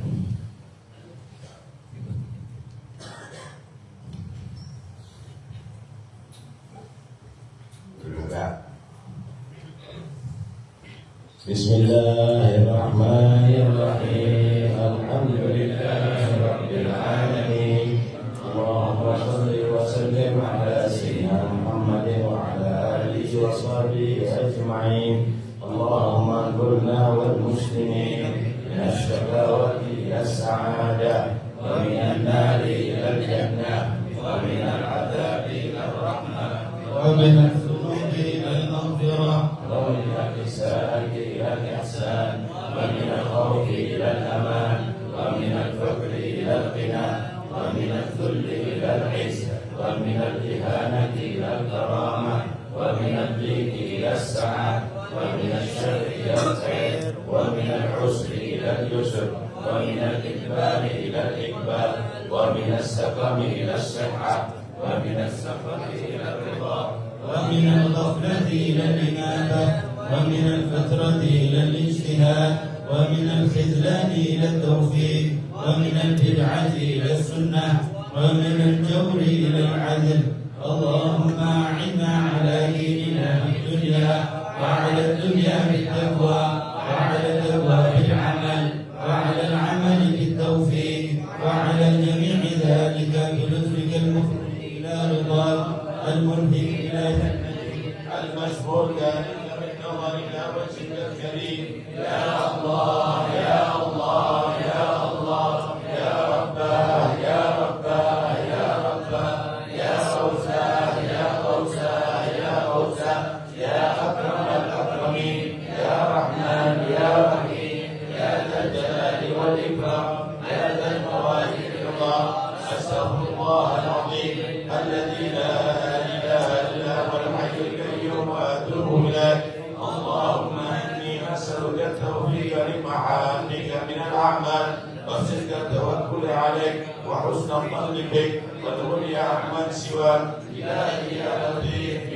Bismillahirrahmanirrahim. Alhamdulillahirabbil alamin. Allahumma shalli wa sallim ala sayyidina Muhammadin wa ala alihi wa sahbihi ajma'in. Allahumma anqurna wal muslimin min asy-syaqawati ila as-sa'adah wa minan nari ila al-jannah wa minal 'adzabi ila ar-rahmah wa minadh dhunubi ila al-maghfirah wa minal ihsani ila al-ihsan wa minal khawfi ila al-aman wa minal faqri ila al-ghina wa minadh dhulli ila al-'izz wa minal ihanati ila al-karamah wa minad dhiqi ila as-sa'ah wa minasy syarri ila al-khair wa minal 'usri ila al-yusr wa minal ikbali ila al-ikbal wa minas saqami ila as-sihhah wa minas safari ila ar-ridha wa minal ghaflati ila al-inabah wa minal fatrati ila al-ijtihad wa minal khizlani ila at-tawfiq wa minal bid'ati ila as-sunnah wa minal jawri ila al-'adl. Allahumma a'inna ala dinina fid dunya wa 'ala ad-dunya bit-taqwa wa 'ala at-taqwa bil-'amal wa 'ala al-'amal bit-tawfiq wa 'ala jami'i dhalika bi-lutfika al-mufdi ila ridwan al-mulhi ila jannatik al-mashhur dhalika bin-nazar ila wajhika al-karim. Ya Allah, ya Allah, ya Allah, ya Rabbah, ya Rabbah, ya Rabbah, ya Ghausah, ya Ghausah, ya Ghausah, ya Akramal Akramin, ya Rahman, ya Rahim, ya Dzal Jalali wal Ikram, ya Dzal Mawali wal Iqam. Astaghfirullah al-azim alladzi la ilaha illa huwal hayyul qayyum wa atubu ilaih. Allahumma inni as'aluka at-tawfiqa lima'anika min al-a'mal wa sidqa at-tawakkul 'alaik wa husna al-dhanni bik wa dunya amman siwak. Ilahi ya latif